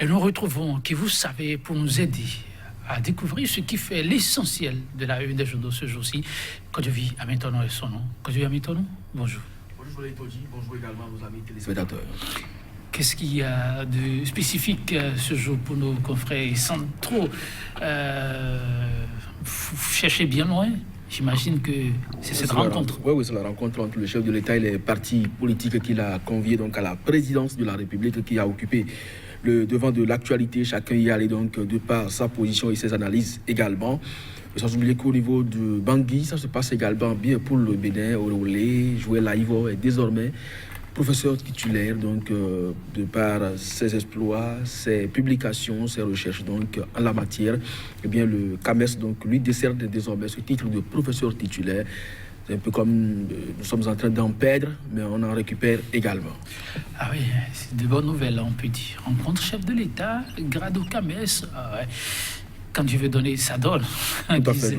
Et nous retrouvons qui vous savez pour nous aider à découvrir ce qui fait l'essentiel de la une des journaux ce jour-ci. Kodjovi Amitono est son nom. Kodjovi Amitono, bonjour. Bonjour les Toji, bonjour également nos amis téléspectateurs. Qu'est-ce qu'il y a de spécifique ce jour pour nos confrères sans trop chercher bien loin? J'imagine que c'est cette rencontre. Oui, c'est la rencontre entre le chef de l'État et les partis politiques qu'il a conviés donc à la présidence de la République, qui a occupé le devant de l'actualité. Chacun y allait donc de par sa position et ses analyses également. Sans oublier qu'au niveau de Bangui, ça se passe également bien pour le Bénin. Olé, Joël Aïvo est désormais professeur titulaire, donc de par ses exploits, ses publications, ses recherches donc en la matière. Eh bien, le CAMES donc lui décerne désormais ce titre de professeur titulaire. C'est un peu comme nous sommes en train d'en perdre, mais on en récupère également. Ah oui, c'est de bonnes nouvelles, on peut dire. Rencontre chef de l'État, grade au CAMES. Ah ouais. Quand tu veux donner, ça donne. Tout à fait,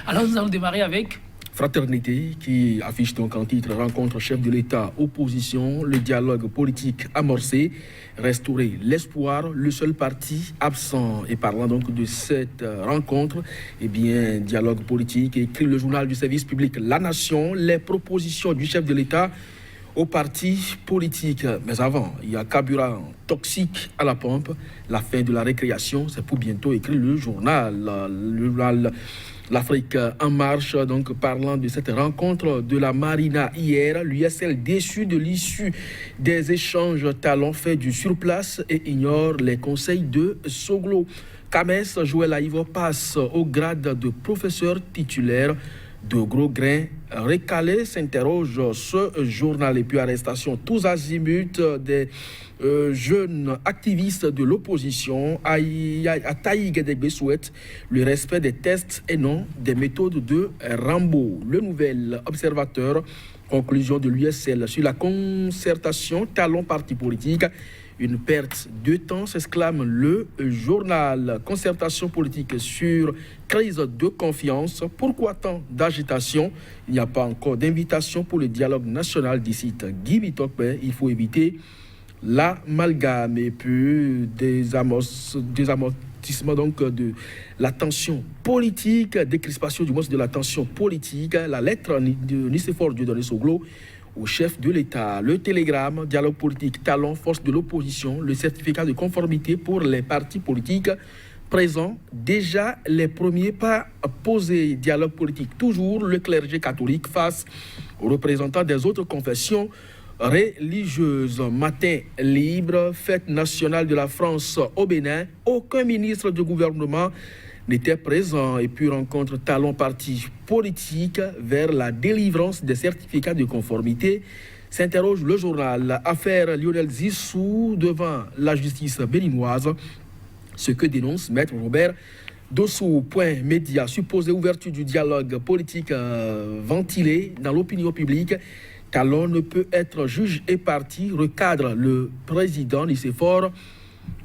alors nous allons démarrer avec Fraternité, qui affiche donc en titre rencontre chef de l'État, opposition, le dialogue politique amorcé, restaurer l'espoir, le seul parti absent. Et parlant donc de cette rencontre, eh bien, dialogue politique, écrit le journal du service public La Nation, les propositions du chef de l'État aux partis politiques. Mais avant, il y a carburant toxique à la pompe, la fin de la récréation, c'est pour bientôt, écrit le journal L'Afrique en marche, donc parlant de cette rencontre de la Marina hier, l'USL déçu de l'issue des échanges talons fait du surplace et ignore les conseils de Soglo. CAMES, Joël Aïvo passe au grade de professeur titulaire. De gros grains récalés s'interroge ce journal. Et puis arrestation tous azimuts des jeunes activistes de l'opposition. Ataï Guédégbé souhaite le respect des tests et non des méthodes de Rambo. Le nouvel observateur, conclusion de l'USL sur la concertation talon parti politique. Une perte de temps, s'exclame le journal. Concertation politique sur crise de confiance. Pourquoi tant d'agitation? Il n'y a pas encore d'invitation pour le dialogue national d'ici Guy Bitokbe. Il faut éviter l'amalgame et puis désamortissement donc de la tension politique, décrispation du moins de la tension politique. La lettre de Nicéphore Dieudonné Soglo au chef de l'État, le télégramme, dialogue politique, talon, force de l'opposition, le certificat de conformité pour les partis politiques présents. Déjà, les premiers pas posés, dialogue politique, toujours le clergé catholique face aux représentants des autres confessions religieuses. Matin libre, fête nationale de la France au Bénin, aucun ministre du gouvernement n'était présent. Et puis rencontre talon parti politique vers la délivrance des certificats de conformité. S'interroge le journal. Affaire Lionel Zissou devant la justice béninoise. Ce que dénonce Maître Robert Dossou. Point média. Supposée ouverture du dialogue politique ventilé dans l'opinion publique. Talon ne peut être juge et parti, recadre le président Nicéphore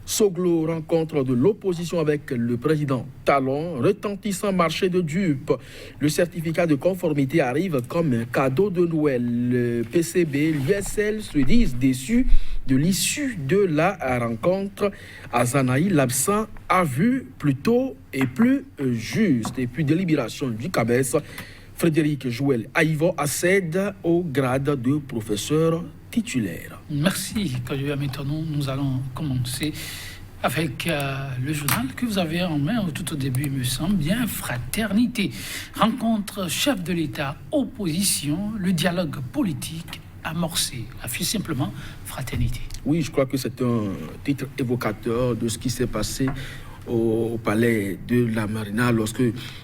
Soglo. Rencontre de l'opposition avec le président Talon, retentissant marché de dupes. Le certificat de conformité arrive comme un cadeau de Noël. Le PCB, l'USL se disent déçus de l'issue de la rencontre. Azanaï, l'absent, a vu plus tôt et plus juste. Et puis délibération du CABES. Frédéric Joël Aïvo accède au grade de professeur titulaire. Merci, Kodjovi Amitono. Nous allons commencer avec le journal que vous avez en main tout au début, il me semble bien, Fraternité. Rencontre chef de l'État, opposition, le dialogue politique amorcé. Affiche simplement Fraternité. Oui, je crois que c'est un titre évocateur de ce qui s'est passé au palais de la Marina, lorsque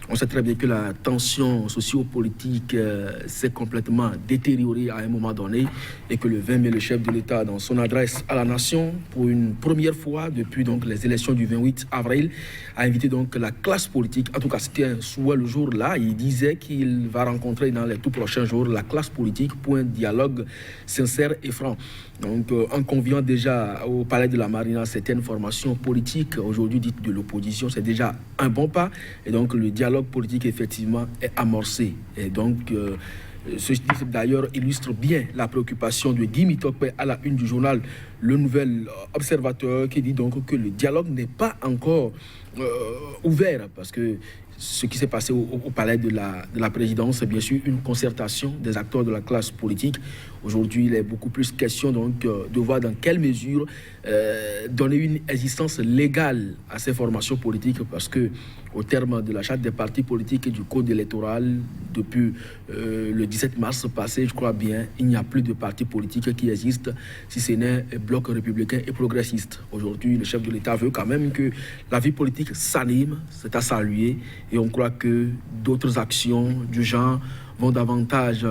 on sait très bien que la tension socio-politique s'est complètement détériorée à un moment donné et que le 20 mai, le chef de l'État, dans son adresse à la nation, pour une première fois depuis donc les élections du 28 avril, a invité donc la classe politique. En tout cas, c'était un souhait le jour-là. Il disait qu'il va rencontrer dans les tout prochains jours la classe politique pour un dialogue sincère et franc. Donc, en conviant déjà au palais de la Marina certaines formations politiques, aujourd'hui dites de l'opposition. C'est déjà un bon pas. Et donc, le dialogue politique, effectivement, est amorcé. Et donc, ce titre, d'ailleurs, illustre bien la préoccupation de Guy Mitokpe à la une du journal Le Nouvel Observateur, qui dit donc que le dialogue n'est pas encore ouvert, parce que ce qui s'est passé au palais de la présidence, c'est bien sûr une concertation des acteurs de la classe politique. Aujourd'hui, il est beaucoup plus question donc, de voir dans quelle mesure donner une existence légale à ces formations politiques, parce que au terme de la charte des partis politiques et du code électoral, depuis le 17 mars passé, je crois bien, il n'y a plus de partis politiques qui existent, si ce n'est bloc républicain et progressiste. Aujourd'hui, le chef de l'État veut quand même que la vie politique s'anime, c'est à saluer, et on croit que d'autres actions du genre vont davantage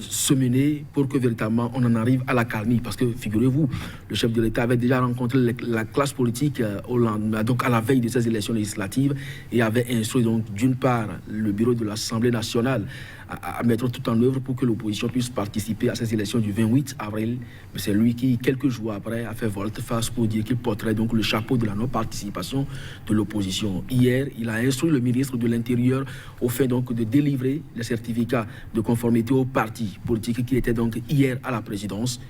se mener pour que véritablement on en arrive à la calmie. Parce que figurez-vous, le chef de l'État avait déjà rencontré la classe politique au lendemain, donc à la veille de ces élections législatives, et avait instruit donc d'une part le bureau de l'Assemblée nationale à mettre tout en œuvre pour que l'opposition puisse participer à ces élections du 28 avril. Mais c'est lui qui, quelques jours après, a fait volte-face pour dire qu'il porterait donc le chapeau de la non-participation de l'opposition. Hier, il a instruit le ministre de l'Intérieur au fait donc de délivrer les certificats de conformité aux partis politiques qui étaient donc hier à la présidence.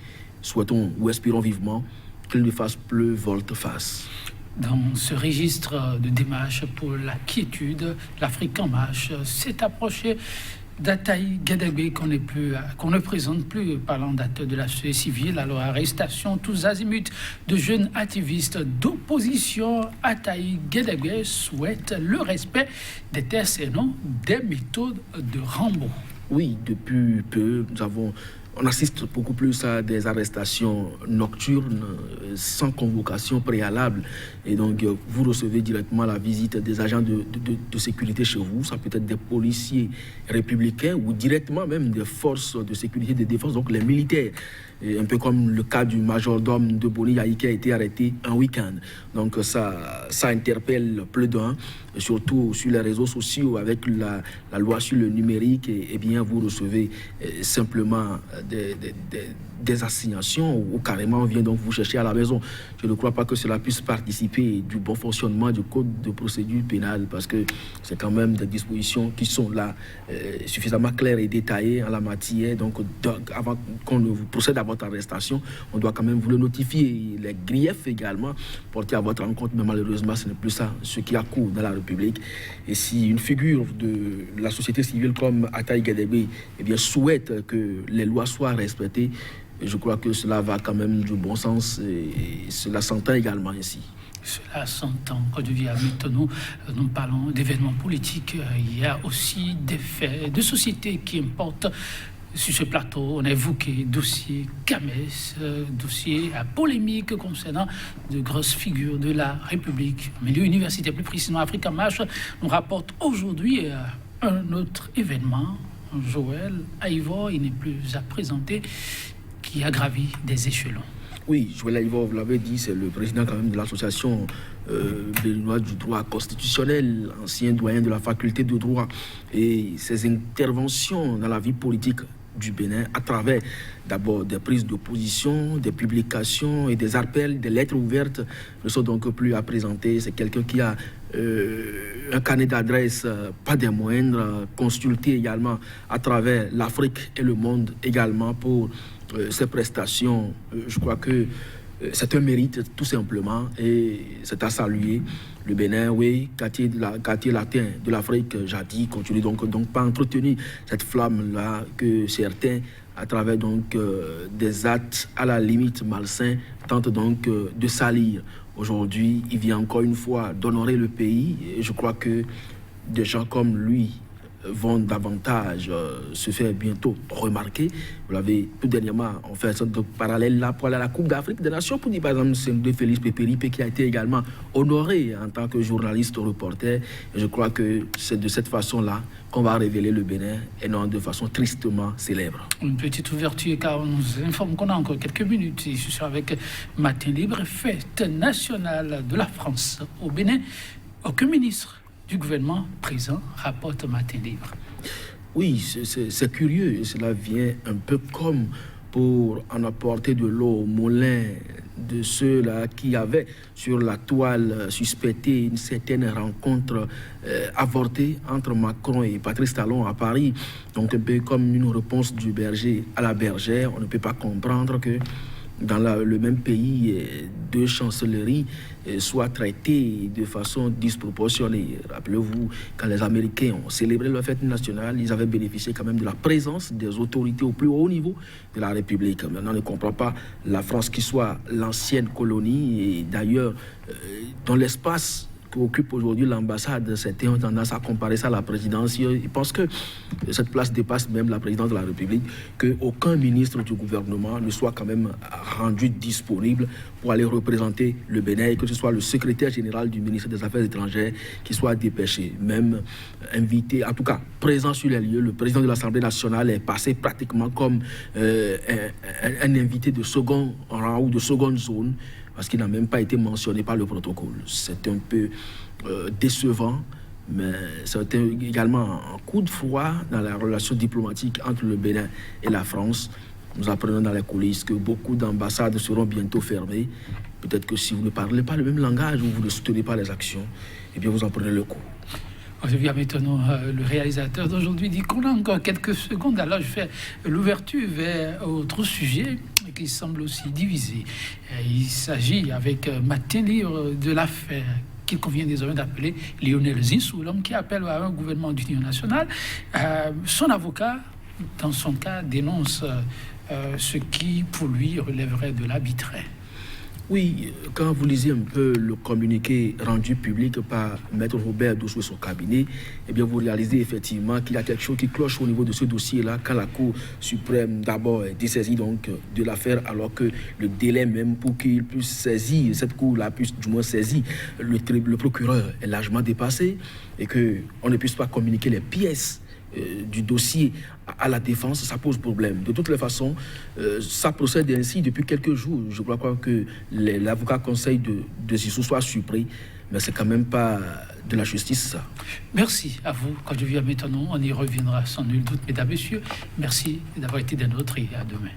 Souhaitons ou espérons vivement qu'il ne fasse plus volte-face. Dans ce registre de démarches pour la quiétude, l'Afrique en marche s'est approché d'Attaï Guédégbé qu'on ne présente plus, parlant d'acteurs de la société civile. Alors, arrestation tous azimuts de jeunes activistes d'opposition. Attaï Guédégbé souhaite le respect des tests et non des méthodes de Rambo. Oui, depuis peu, on assiste beaucoup plus à des arrestations nocturnes sans convocation préalable. Et donc, vous recevez directement la visite des agents de sécurité chez vous. Ça peut être des policiers républicains ou directement même des forces de sécurité de défense, donc les militaires. Et un peu comme le cas du majordome de Boni Yahi qui a été arrêté un week-end. Donc ça interpelle plus d'un, surtout sur les réseaux sociaux avec la loi sur le numérique. Et bien vous recevez simplement des assignations ou carrément on vient donc vous chercher à la maison. Je ne crois pas que cela puisse participer du bon fonctionnement du code de procédure pénale, parce que c'est quand même des dispositions qui sont là suffisamment claires et détaillées en la matière. Donc avant qu'on ne vous procède à votre arrestation, on doit quand même vous le notifier. Les griefs également portés à votre encontre, mais malheureusement ce n'est plus ça ce qui a cours dans la République. Et si une figure de la société civile comme Attaï Guédégbé souhaite que les lois soient respectées, je crois que cela va quand même du bon sens et cela s'entend également ici. Cela s'entend. Quand je viens à Métono, nous parlons d'événements politiques. Il y a aussi des faits de société qui importent. Sur ce plateau, on a évoqué dossier Camès, dossier à polémique concernant de grosses figures de la République. En milieu universitaire, plus précisément Afrique en marche, nous rapporte aujourd'hui un autre événement. Joël Aïvor, il n'est plus à présenter, qui a gravi des échelons. Oui, Joël Aïvor, vous l'avez dit, c'est le président quand même de l'association béninoise du droit constitutionnel, ancien doyen de la faculté de droit. Et ses interventions dans la vie politique du Bénin, à travers d'abord des prises de position, des publications et des appels, des lettres ouvertes, ne sont donc plus à présenter. C'est quelqu'un qui a un carnet d'adresses, pas des moindres, consulté également à travers l'Afrique et le monde également pour ses prestations. Je crois que c'est un mérite tout simplement et c'est à saluer. Le Bénin, oui, quartier latin de l'Afrique, jadis, continue donc pas entretenir cette flamme-là que certains, à travers donc des actes à la limite malsains, tentent donc de salir. Aujourd'hui, il vient encore une fois d'honorer le pays et je crois que des gens comme lui vont davantage se faire bientôt remarquer. Vous l'avez tout dernièrement, on fait un sorte de parallèle là pour aller à la Coupe d'Afrique des Nations pour dire par exemple c'est de Félix Pépéripe qui a été également honoré en tant que journaliste reporter. Et je crois que c'est de cette façon-là qu'on va révéler le Bénin et non de façon tristement célèbre. Une petite ouverture car on nous informe qu'on a encore quelques minutes. Je suis avec Matin Libre, fête nationale de la France au Bénin. Aucun ministre du gouvernement présent, rapporte Matin Libre. Oui, c'est curieux. Cela vient un peu comme pour en apporter de l'eau au moulin de ceux-là qui avaient sur la toile suspecté une certaine rencontre avortée entre Macron et Patrice Talon à Paris. Donc un peu comme une réponse du berger à la bergère. On ne peut pas comprendre que dans le même pays, deux chancelleries soient traitées de façon disproportionnée. Rappelez-vous, quand les Américains ont célébré leur fête nationale, ils avaient bénéficié quand même de la présence des autorités au plus haut niveau de la République. Maintenant, on ne comprend pas la France qui soit l'ancienne colonie et d'ailleurs, dans l'espace occupe aujourd'hui l'ambassade, certains ont tendance à comparer ça à la présidence. Ils pensent que cette place dépasse même la présidence de la République, qu'aucun ministre du gouvernement ne soit quand même rendu disponible pour aller représenter le Bénin et que ce soit le secrétaire général du ministère des Affaires étrangères qui soit dépêché, même invité, en tout cas présent sur les lieux. Le président de l'Assemblée nationale est passé pratiquement comme un invité de second rang ou de seconde zone, parce qu'il n'a même pas été mentionné par le protocole. C'est un peu décevant, mais c'est également un coup de froid dans la relation diplomatique entre le Bénin et la France. Nous apprenons dans les coulisses que beaucoup d'ambassades seront bientôt fermées. Peut-être que si vous ne parlez pas le même langage ou vous ne soutenez pas les actions, eh bien vous en prenez le coup. Olivier Amétono, le réalisateur d'aujourd'hui, dit qu'on a encore quelques secondes. Alors je fais l'ouverture vers autre sujet qui semble aussi divisé. Il s'agit avec Matin Libre de l'affaire qu'il convient désormais d'appeler Lionel Zinsou, l'homme qui appelle à un gouvernement d'union nationale. Son avocat, dans son cas, dénonce ce qui, pour lui, relèverait de l'arbitraire. Oui, quand vous lisez un peu le communiqué rendu public par Maître Robert Dossou et son cabinet, eh bien vous réalisez effectivement qu'il y a quelque chose qui cloche au niveau de ce dossier-là, quand la Cour suprême d'abord est dessaisie donc de l'affaire, alors que le délai même pour qu'il puisse saisir, cette Cour-là puisse du moins saisir le procureur est largement dépassé et qu'on ne puisse pas communiquer les pièces du dossier à la défense, ça pose problème. De toutes les façons, ça procède ainsi depuis quelques jours. Je crois que l'avocat conseille de Zissou soit surpris, mais c'est quand même pas de la justice, ça. Merci à vous. Quand je viens maintenant, on y reviendra sans nul doute. Mesdames, Messieurs, merci d'avoir été des nôtres et à demain.